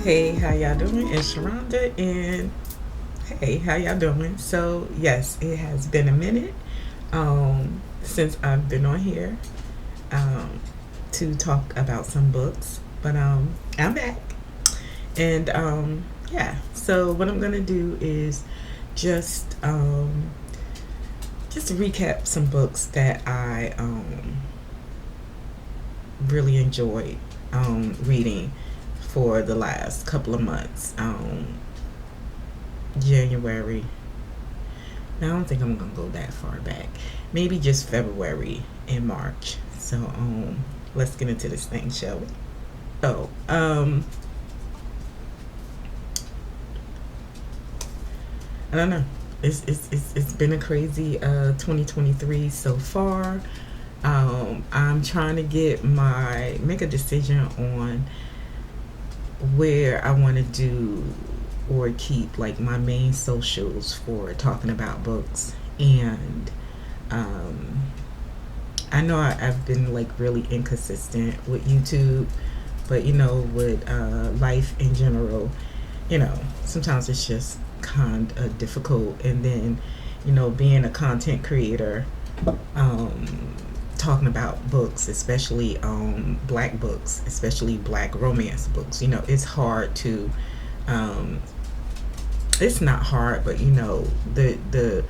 Hey, how y'all doing? It's Sharonda, and hey, how y'all doing? So, yes, it has been a minute since I've been on here um, to talk about some books, but I'm back, and yeah. So, what I'm gonna do is just just recap some books that I really enjoyed reading for the last couple of months. January. Now, I don't think I'm gonna go that far back. Maybe just February and March. So let's get into this thing, shall we? So I don't know. It's been a crazy 2023 so far. I'm trying to make a decision on where I want to do or keep like my main socials for talking about books. And um, I know I've been like really inconsistent with YouTube, but with life in general, sometimes it's just kind of difficult. And then, being a content creator, um, talking about books, especially black books, especially black romance books, it's hard to um, it's not hard, but the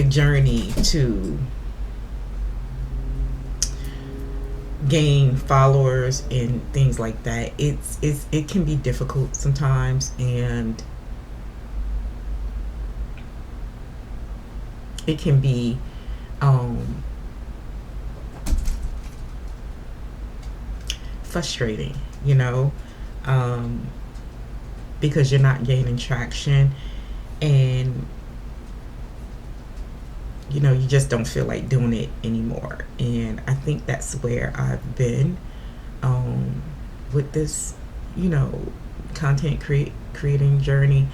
journey to gain followers and things like that, it can be difficult sometimes, and it can be um, frustrating, um, because you're not gaining traction, and you just don't feel like doing it anymore. And I think that's where I've been um, with this, you know, creating journey.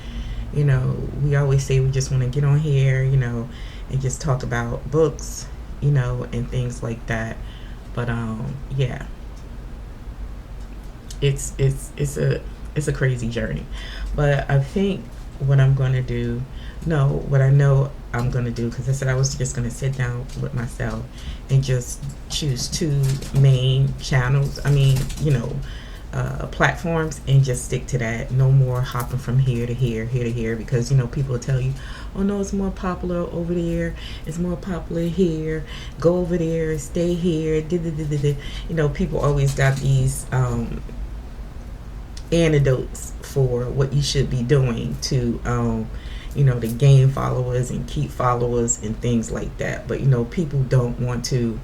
We always say we just want to get on here, and just talk about books, and things like that. But yeah, it's a crazy journey. But I think what I'm gonna do, no, what I know I'm gonna do, because I said I was just gonna sit down with myself and just choose two main channels. I mean, platforms, and just stick to that. No more hopping from here to here, here to here, because people will tell you, oh no, it's more popular over there, it's more popular here, go over there, stay here. People always got these antidotes for what you should be doing to gain followers and keep followers and things like that. But people don't want to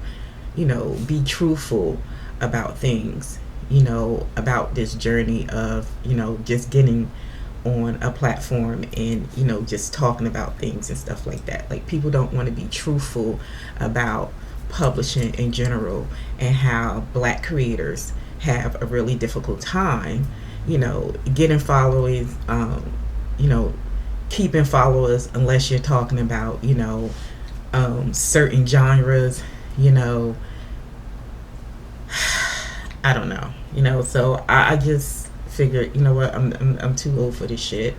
be truthful about things, about this journey of just getting on a platform and just talking about things and stuff like that. Like, people don't want to be truthful about publishing in general, and how black creators have a really difficult time getting followers, you know keeping followers, unless you're talking about certain genres. you know I don't know. So I just figured, what, I'm too old for this shit.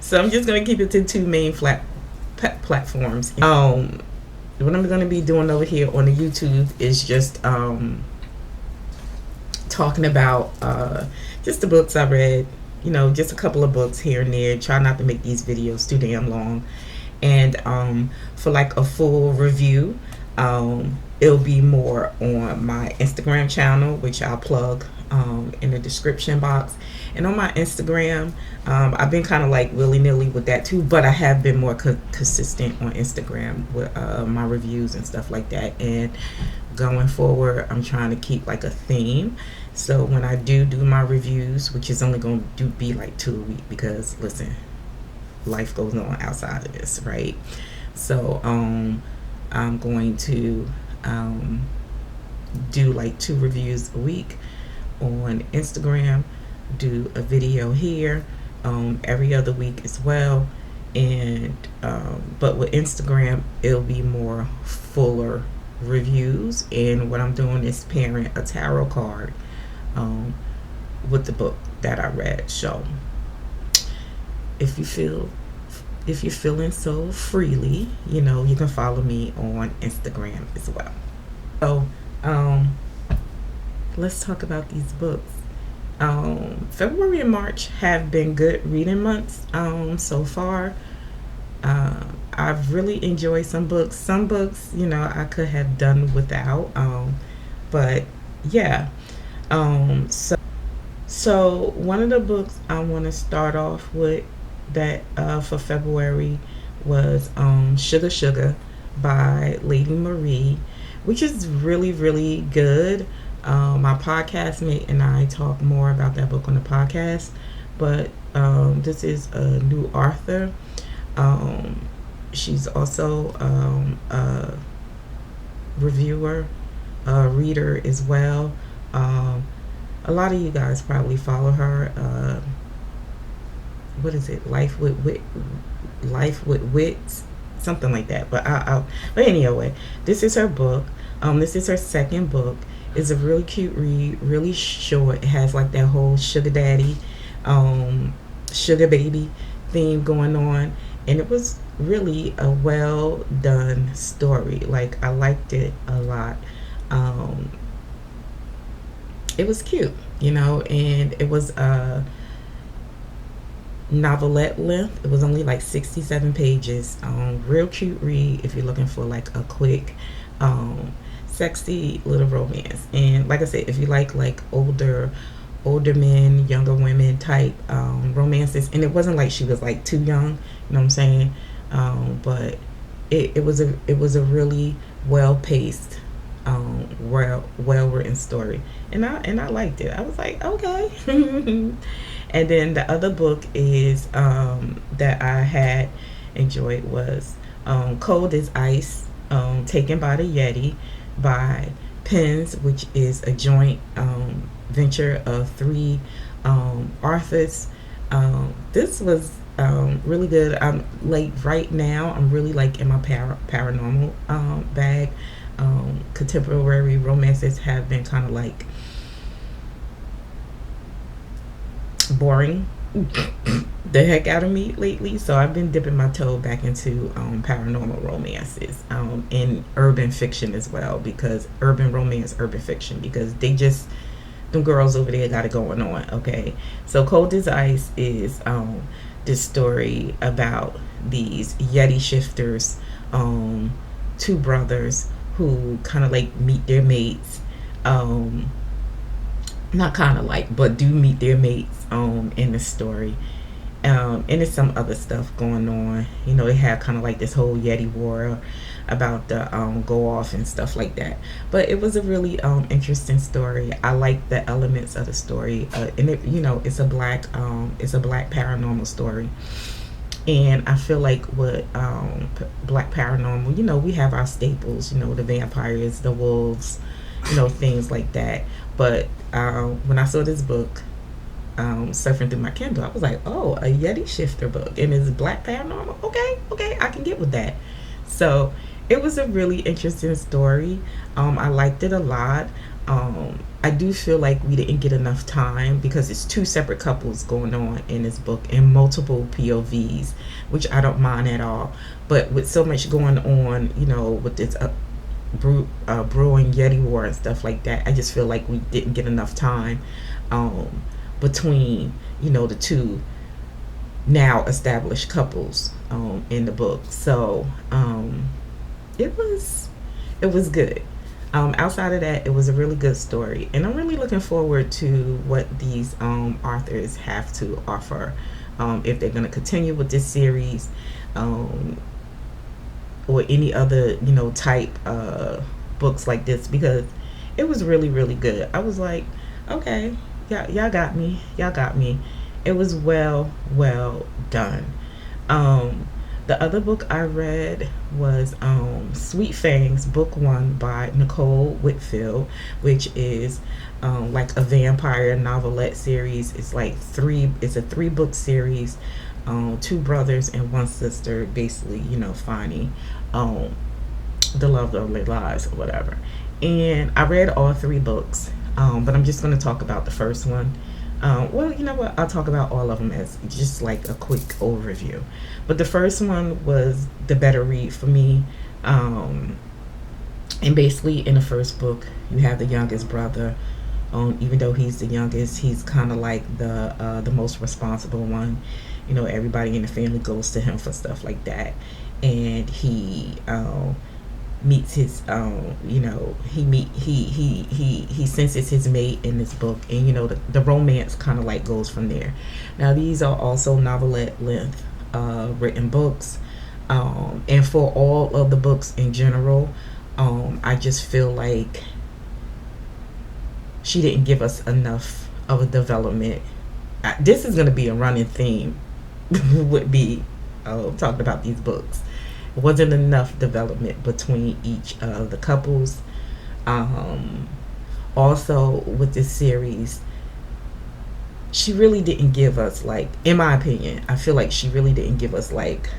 So I'm just gonna keep it to two main platforms. What I'm gonna be doing over here on the YouTube is just talking about just the books I read. Just a couple of books here and there. Try not to make these videos too damn long. And for like a full review, it'll be more on my Instagram channel, which I'll plug in the description box. And on my Instagram, I've been kind of like willy-nilly with that too, but I have been more consistent on Instagram with my reviews and stuff like that. And going forward, I'm trying to keep like a theme. So when I do my reviews, which is only going to be like 2 a week, because listen, life goes on outside of this, right? So I'm going to do like 2 reviews a week on Instagram, do a video here every other week as well. And but with Instagram, it'll be more fuller reviews. And what I'm doing is pairing a tarot card with the book that I read. So if you feel if you're feeling so freely, you can follow me on Instagram as well. So um, let's talk about these books. February and March have been good reading months so far. I've really enjoyed some books. Some books, I could have done without. But yeah. So one of the books I want to start off with that for February was Sugar Sugar by Lady Marie, which is really really good. My podcast mate and I talk more about that book on the podcast, but this is a new author. Um, she's also a reviewer, a reader as well. Um, a lot of you guys probably follow her. What is it? Life with wits, something like that. But anyway, this is her book. This is her second book. It's a really cute read, really short. It has like that whole sugar daddy, um, sugar baby theme going on, and it was really a well done story. Like I liked it a lot. Um, it was cute, and it was novelette length. It was only like 67 pages. Real cute read if you're looking for like a quick, um, sexy little romance. And like I said, if you like older men, younger women type romances, and it wasn't like she was like too young. You know what I'm saying? But it was a really well paced, well written story, and I liked it. I was like, okay. And then the other book is that I had enjoyed was Cold as Ice, Taken by the Yeti by Penz, which is a joint venture of three authors. This was really good. I'm like right now. I'm really like in my paranormal bag. Contemporary romances have been kind of like boring the heck out of me lately. So I've been dipping my toe back into paranormal romances and urban fiction as well, because urban romance, urban fiction, because they just them girls over there got it going on. Okay, so Cold as Ice is this story about these Yeti shifters, two brothers who kind of like meet their mates. Um, Not kind of like, but do meet their mates in the story. And there's some other stuff going on. They have kind of like this whole Yeti war about the go off and stuff like that. But it was a really interesting story. I like the elements of the story, and it's a black paranormal story. And I feel like with black paranormal, we have our staples. The vampires, the wolves, things like that. But when I saw this book, surfing through my Kindle, I was like, oh, a Yeti shifter book, and it's black paranormal. Okay, I can get with that. So it was a really interesting story. I liked it a lot. I do feel like we didn't get enough time because it's two separate couples going on in this book and multiple POVs, which I don't mind at all. But with so much going on, with this brewing Yeti war and stuff like that, I just feel like we didn't get enough time between the two now established couples in the book. So it was good. Outside of that, it was a really good story, and I'm really looking forward to what these authors have to offer. If they're going to continue with this series, um, or any other type books like this, because it was really really good. I was like, okay, y'all got me. It was well done. um the other book I read was Sweet Fangs, book one by Nicole Whitfield, which is like a vampire novelette series. It's a three book series. Two brothers and one sister basically, finding um, the love of their lives or whatever. And I read all three books, but I'm just going to talk about the first one. Well, you know what? I'll talk about all of them as just like a quick overview. But the first one was the better read for me. Um, and basically, in the first book, you have the youngest brother. Even though he's the youngest, he's kind of like the most responsible one. You know, everybody in the family goes to him for stuff like that, and he meets his he senses his mate in this book, and the romance kind of like goes from there. Now these are also novelette length written books, and for all of the books in general, I just feel like she didn't give us enough of a development. This is going to be a running theme would be talking about these books. It wasn't enough development between each of the couples. Um, Also, with this series, she really didn't give us, like, in my opinion, I feel like she really didn't give us like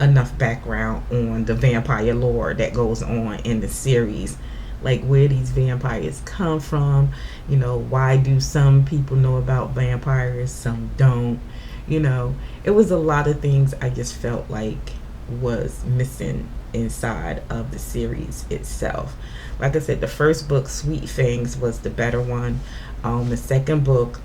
enough background on the vampire lore that goes on in the series, like where these vampires come from. Why do some people know about vampires, some don't. It was a lot of things I just felt like was missing inside of the series itself. Like I said, the first book, Sweet Fangs, was the better one. The second book,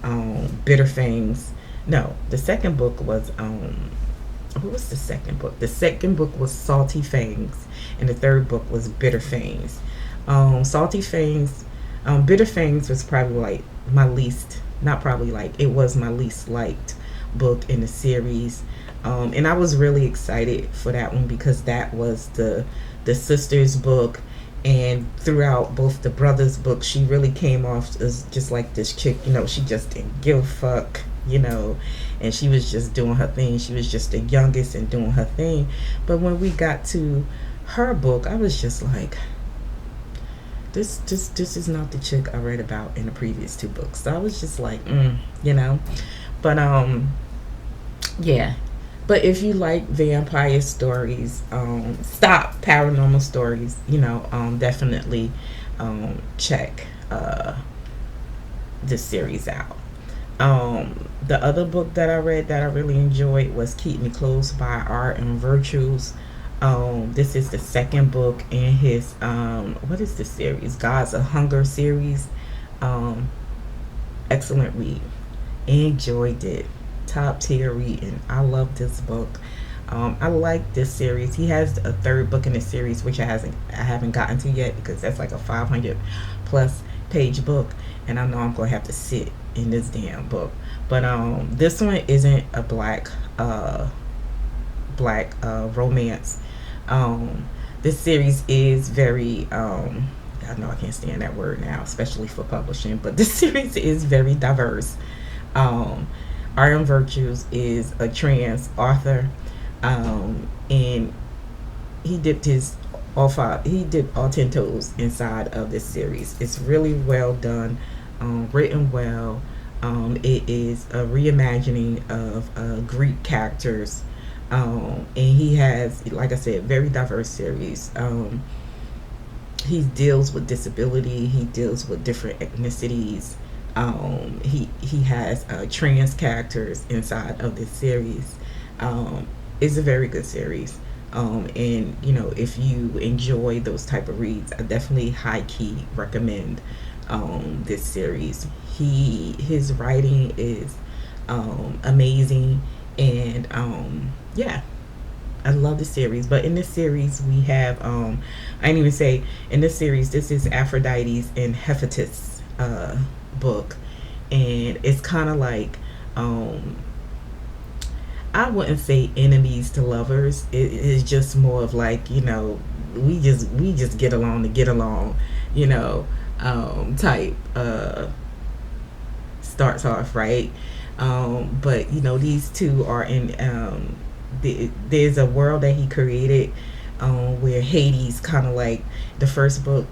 Bitter Fangs. No, the second book was what was the second book? The second book was Salty Fangs, and the third book was Bitter Fangs. Salty Fangs, Bitter Fangs was probably like my least, not probably like, it was my least liked book in the series. And I was really excited for that one because that was the sister's book, and throughout both the brothers' books, she really came off as just like this chick. She just didn't give a fuck. And she was just doing her thing. She was just the youngest and doing her thing. But when we got to her book, I was just like, this is not the chick I read about in the previous two books. So I was just like, but yeah. But if you like vampire stories, stop paranormal stories, definitely check this series out. The other book that I read that I really enjoyed was Keep Me Close by Art and Virtues. This is the second book in his what is this series? Gods of Hunger series. Um, Excellent read. Enjoyed it. Top tier reading. I love this book. I like this series. He has a third book in the series, which I haven't gotten to yet because that's like a 500 plus page book, and I know I'm gonna have to sit in this damn book. But this one isn't a black romance. This series is very I know I can't stand that word now, especially for publishing, but this series is very diverse. Um, Iron Virtues is a trans author, and he did all 10 toes inside of this series. It's really well done, written well. It is a reimagining of Greek characters, and he has, like I said, very diverse series. He deals with disability. He deals with different ethnicities. He has trans characters inside of this series. It's a very good series. And if you enjoy those type of reads, I definitely high key recommend this series. His writing is amazing, and yeah, I love the series. But in this series, we have I didn't even say, in this series, this is Aphrodite's and Hephaestus book, and it's kind of like I wouldn't say enemies to lovers. It is just more of like, we just get along to get along, type starts off, right. But these two are in there's a world that he created, where Hades kind of like the first book.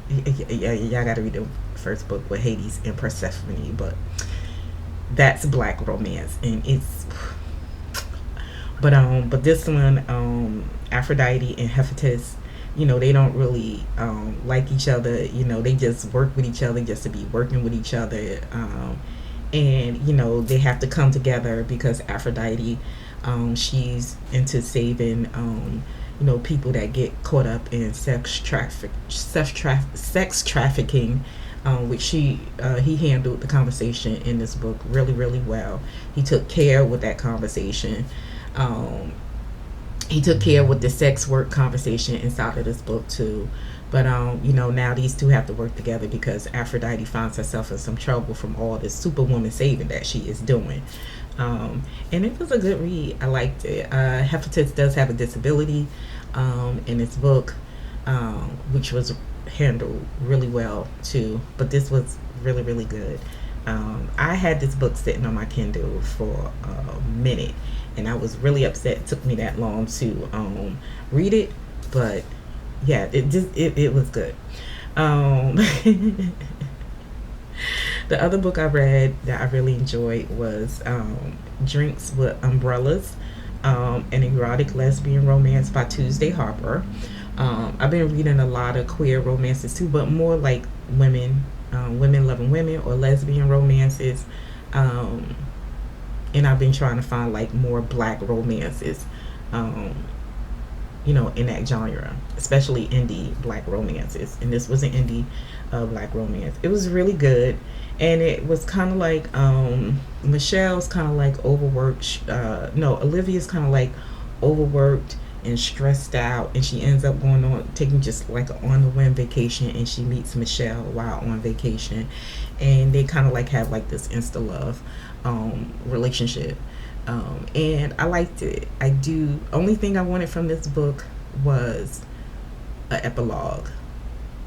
Yeah, y'all gotta read the first book with Hades and Persephone, but that's black romance, and it's but this one, Aphrodite and Hephaestus, they don't really like each other. They just work with each other just to be working with each other. And they have to come together because Aphrodite, she's into saving people that get caught up in sex trafficking, which he handled the conversation in this book really, really well. He took care with that conversation. He took care with the sex work conversation inside of this book too. But now these two have to work together because Aphrodite finds herself in some trouble from all this superwoman saving that she is doing. And it was a good read. I liked it. Hephaestus does have a disability in this book, which was handled really well too. But this was really, really good. I had this book sitting on my Kindle for a minute, and I was really upset it took me that long to read it. But yeah, it was good. The other book I read that I really enjoyed was Drinks with Umbrellas, an erotic lesbian romance by Tuesday Harper. I've been reading a lot of queer romances too, but more like women loving women or lesbian romances. And I've been trying to find like more black romances, in that genre, especially indie black romances. And this was an indie black romance. It was really good, and it was kind of like Michelle's kind of like overworked. No, Olivia's kind of like overworked and stressed out, and she ends up going on taking just like an on the whim vacation, and she meets Michelle while on vacation, and they kind of like have like this insta love relationship. And I liked it. I do. Only thing I wanted from this book was a epilogue,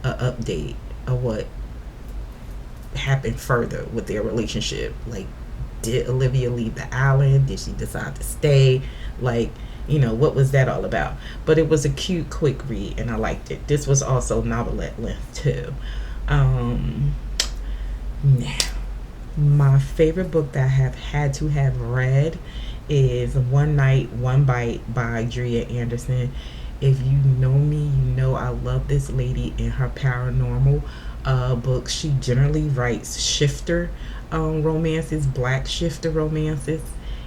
a update of what happened further with their relationship. Like, did Olivia leave the island? Did she decide to stay? Like, what was that all about? But it was a cute, quick read, and I liked it. This was also novelette length too. Now, my favorite book that I have had to have read is One Night, One Bite by Dria Andersen. If you know me, you know I love this lady in her paranormal books. She generally writes shifter romances, black shifter romances.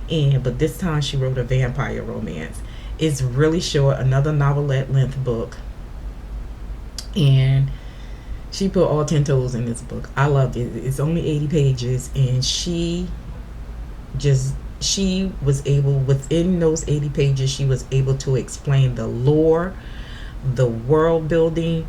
But this time she wrote a vampire romance. It's really short, another novelette length book. And she put all 10 toes in this book. I loved it. It's only 80 pages, and she was able, within those 80 pages, she was able to explain the lore, the world building,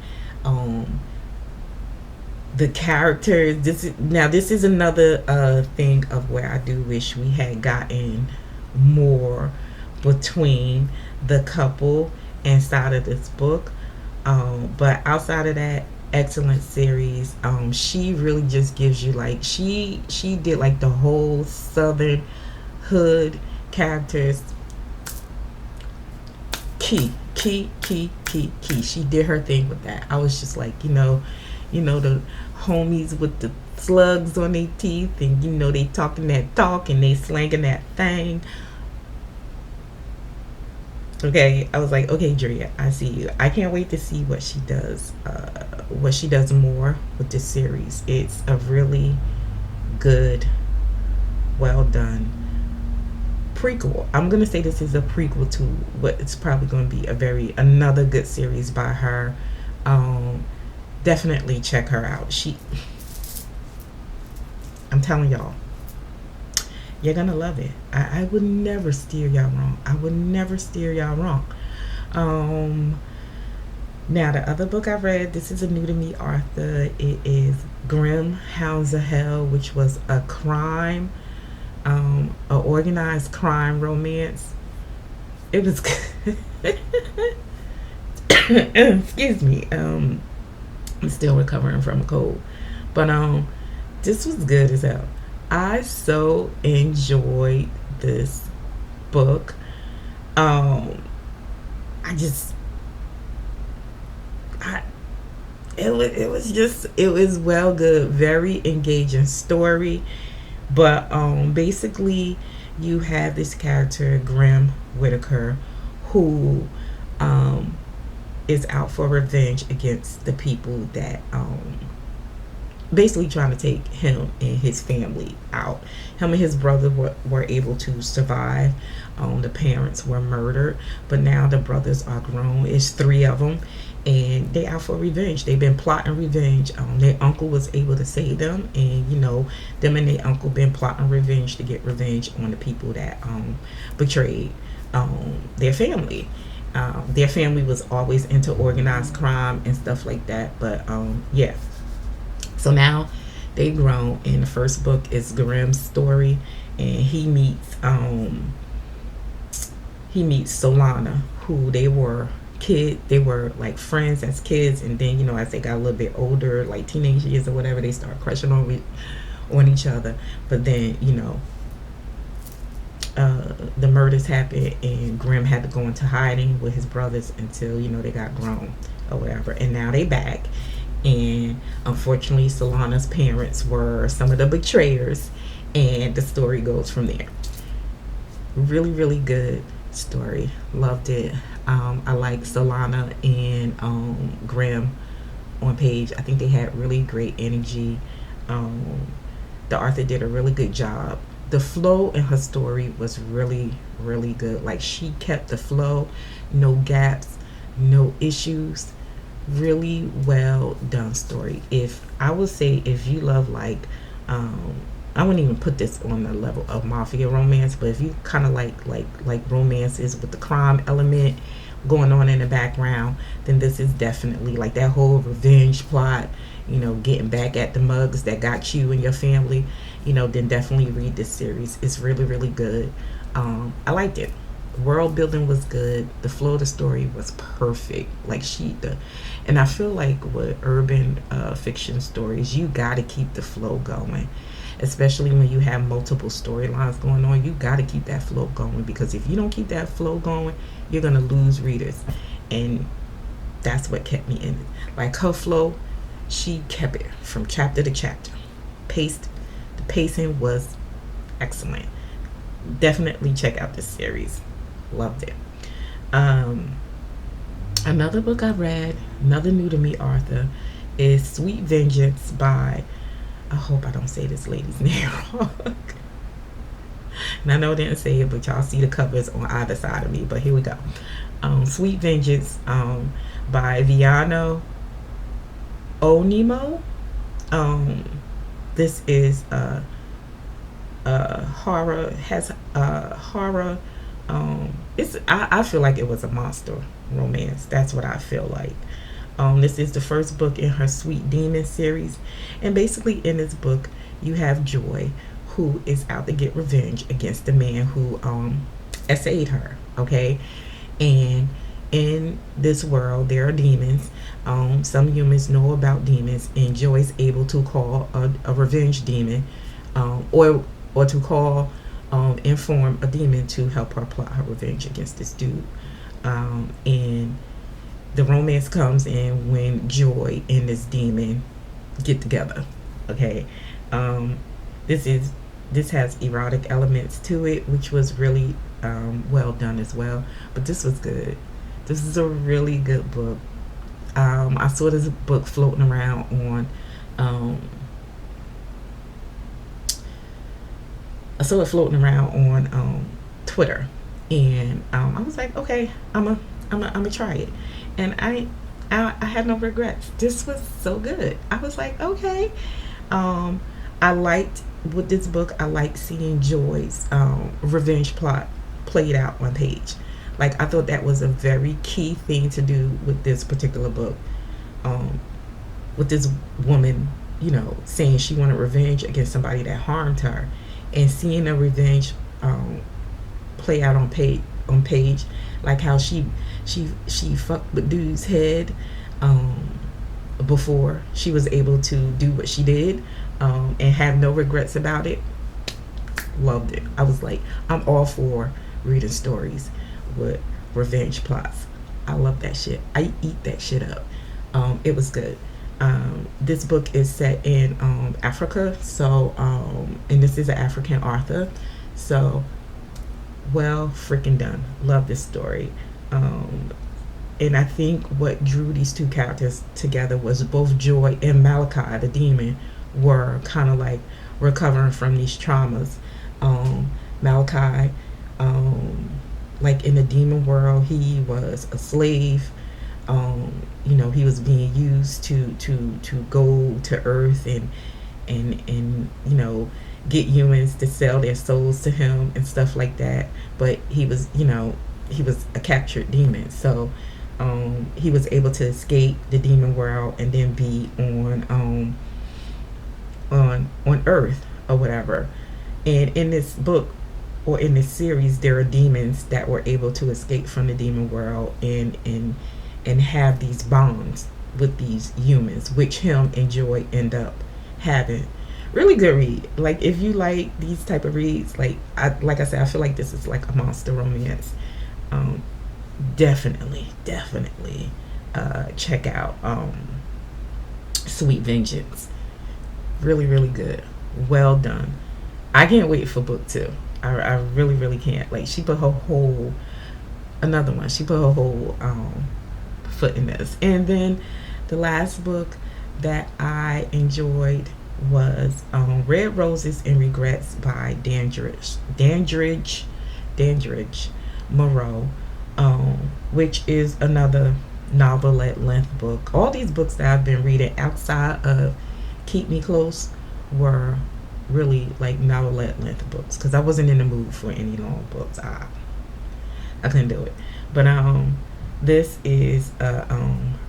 the characters. This is another thing of where I do wish we had gotten more between the couple inside of this book. But outside of that, excellent series. She really just gives you like she did like the whole southern hood characters. Key. She did her thing with that. I was just like, the homies with the slugs on their teeth, and they talking that talk and they slanging that thing. Okay, I was like, okay, Dria, I see you. I can't wait to see what she does more with this series. It's a really good, well done prequel. I'm gonna say this is a prequel to what it's probably going to be another good series by her. Definitely check her out. I'm telling y'all, you're gonna love it. I would never steer y'all wrong. Now, the other book I read, this is a new to me author. It is Grimm, Hounds of Hell, which was a crime, a organized crime romance. It was excuse me. I'm still recovering from a cold, but this was good as hell. I so enjoyed this book. It was well good, very engaging story. But basically, you have this character Grimm Whitaker, who is out for revenge against the people that basically trying to take him and his family out. Him and his brother were able to survive. The parents were murdered, but now the brothers are grown. It's three of them, and they out for revenge. They've been plotting revenge. Their uncle was able to save them, and them and their uncle been plotting revenge to get revenge on the people that betrayed their family. Their family was always into organized crime and stuff like that, but yeah. So now they grown, and the first book is Grimm's story, and he meets Solana, who they were like friends as kids, and then as they got a little bit older, like teenage years or whatever, they start crushing on each other. But then the murders happened, and Grimm had to go into hiding with his brothers until they got grown or whatever, and now they back. And unfortunately, Solana's parents were some of the betrayers, and the story goes from there. Really, really good story. Loved it. I like Solana and Grimm on page. I think they had really great energy. The author did a really good job. The flow in her story was really, really good. Like, she kept the flow, no gaps, no issues. Really well done story. If I would say, if you love like I wouldn't even put this on the level of mafia romance, but if you kind of like romances with the crime element going on in the background, then this is definitely like that whole revenge plot, getting back at the mugs that got you and your family, then definitely read this series. It's really, really good. I liked it. World building was good. The flow of the story was perfect. And I feel like with urban fiction stories, you gotta keep the flow going, especially when you have multiple storylines going on. You gotta keep that flow going, because if you don't keep that flow going, you're gonna lose readers, and that's what kept me in it. Like, her flow, she kept it from chapter to chapter. The pacing was excellent. Definitely check out this series. Loved it. Another book I read, another new to me author, is Sweet Vengeance by, I hope I don't say this lady's name wrong. And I know I didn't say it, but y'all see the covers on either side of me, but here we go. Sweet Vengeance by Viano, Oniomoh. This is horror, has horror. I feel like it was a monster romance. That's what I feel like. This is the first book in her Sweet Demon series, and basically in this book you have Joy, who is out to get revenge against the man who essayed her. Okay, and in this world there are demons. Some humans know about demons, and Joy's able to call a revenge demon, or to call inform a demon to help her plot her revenge against this dude. And the romance comes in when Joy and this demon get together. Okay, this has erotic elements to it, which was really well done as well. But this was good. This is a really good book. I saw this book floating around on Twitter, and I was like, okay, I'm a try it, and I had no regrets. This was so good. I was like, okay. I liked with this book. I liked seeing Joy's revenge plot played out on page. Like, I thought that was a very key thing to do with this particular book. With this woman, saying she wanted revenge against somebody that harmed her, and seeing a revenge play out on page, like how she fucked with dude's head before she was able to do what she did, and have no regrets about it. Loved it. I was like, I'm all for reading stories with revenge plots. I love that shit. I eat that shit up. It was good. This book is set in Africa, so and this is an African author, so well freaking done. Love this story. and I think what drew these two characters together was both Joy and Malachi, the demon, were kind of like recovering from these traumas. Malachi, like in the demon world, he was a slave. He was being used to go to Earth and get humans to sell their souls to him and stuff like that. But he was a captured demon, so he was able to escape the demon world and then be on Earth or whatever. And in this book or in this series, there are demons that were able to escape from the demon world and have these bonds with these humans, which him and Joy end up having. Really good read. Like, if you like these type of reads, like I said, I feel like this is like a monster romance. Definitely check out Sweet Vengeance. Really, really good. Well done. I can't wait for book 2. I really, really can't. Like, she put her whole foot in this. And then the last book that I enjoyed was Red Roses and Regrets by Dandrige Monroe, which is another novelette length book. All these books that I've been reading outside of Keep Me Close were really like novelette length books, because I wasn't in the mood for any long books. I couldn't do it. But this is a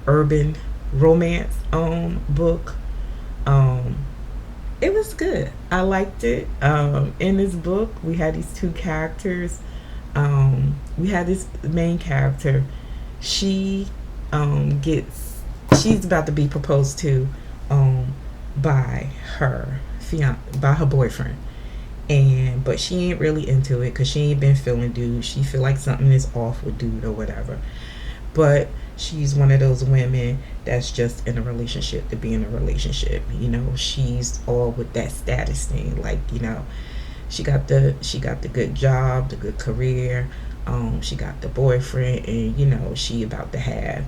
urban romance book. It was good. I liked it. In this book, we had these two characters. We had this main character. She's about to be proposed to by her boyfriend, but she ain't really into it because she ain't been feeling dude. She feel like something is off with dude or whatever. But she's one of those women that's just in a relationship to be in a relationship. She's all with that status thing. Like, she got the good job, the good career. She got the boyfriend, and she about to have,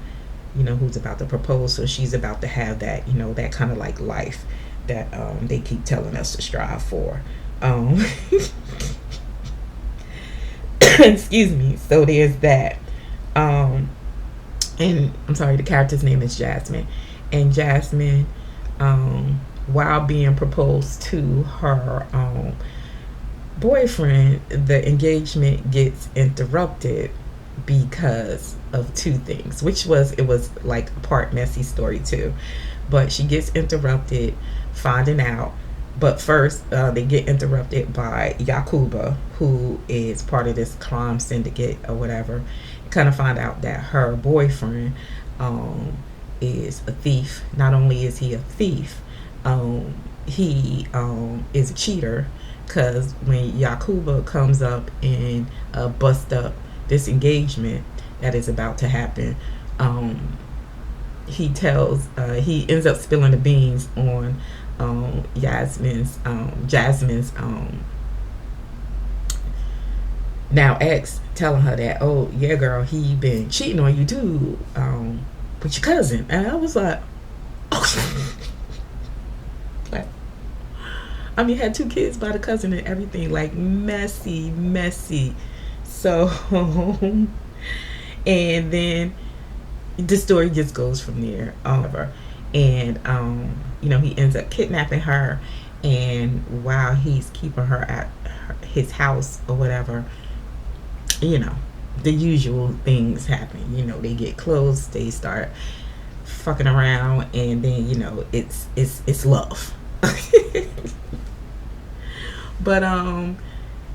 who's about to propose. So she's about to have that, that kind of like life that they keep telling us to strive for. Excuse me. So there's that. And I'm sorry, the character's name is Jasmine. And Jasmine, while being proposed to her boyfriend, the engagement gets interrupted because of two things, it was like a part messy story too. But she gets interrupted finding out. But first, they get interrupted by Yakuba, who is part of this crime syndicate or whatever. Kind of find out that her boyfriend is a thief. Not only is he a thief, he is a cheater, because when Yakuba comes up and busts up this engagement that is about to happen, he ends up spilling the beans on Jasmine's now ex, telling her that, oh yeah girl, he been cheating on you too, with your cousin. And I was like, oh. Like, I mean, had 2 kids by the cousin and everything, like messy. So and then the story just goes from there. And he ends up kidnapping her, and while he's keeping her at his house or whatever, the usual things happen. They get close, they start fucking around, and then it's love. But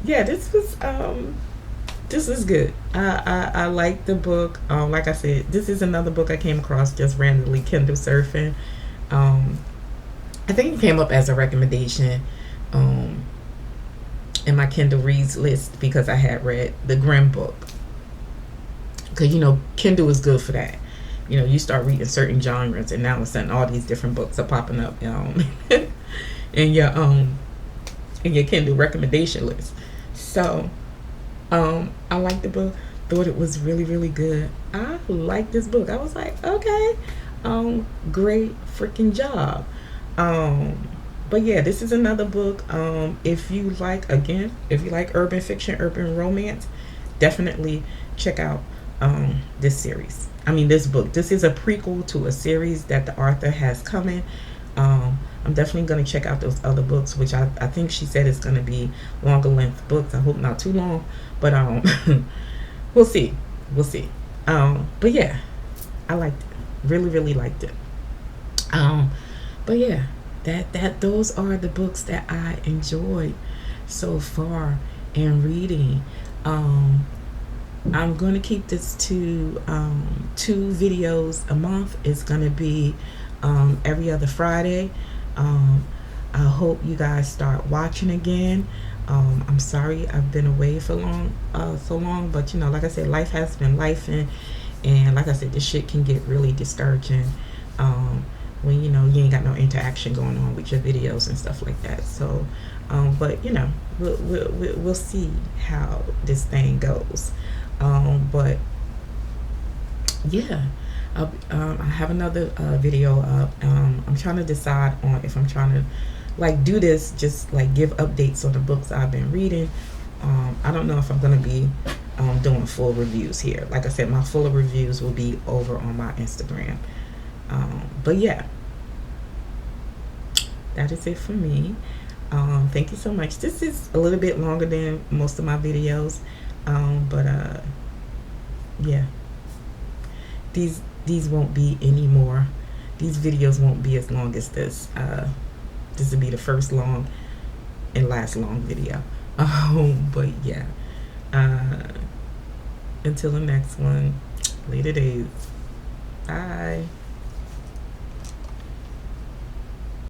yeah, this was good. I like the book. Like I said, this is another book I came across just randomly Kindle surfing. I think it came up as a recommendation in my Kindle reads list because I had read the Grimm book. Because Kindle is good for that. You start reading certain genres, and now all of a sudden all these different books are popping up in your Kindle recommendation list. So I like the book. thought it was really, really good. I liked this book. I was like, okay, great freaking job. Um, but yeah, this is another book. If you like, again, if you like urban fiction, urban romance, definitely check out this series. I mean, this book. This is a prequel to a series that the author has coming. I'm definitely going to check out those other books, which I think she said it's going to be longer length books. I hope not too long, but we'll see. We'll see. But yeah, I liked it. Really, really liked it. Um, but yeah, that those are the books that I enjoyed so far in reading. Um, I'm going to keep this to 2 videos a month. It's going to be every other Friday. Um, I hope you guys start watching again. I'm sorry I've been away for so long, but like I said, life has been life, and like I said, this shit can get really discouraging when you ain't got no interaction going on with your videos and stuff like that. So, but we'll see how this thing goes. But yeah, I have another video up. I'm trying to decide on if I'm trying to like do this, just like give updates on the books I've been reading. I don't know if I'm gonna be doing full reviews here. Like I said, my full reviews will be over on my Instagram. But yeah, that is it for me. Thank you so much. This is a little bit longer than most of my videos, but yeah, these won't be any more. These videos won't be as long as this. This will be the first long and last long video. But yeah, until the next one, later days. Bye.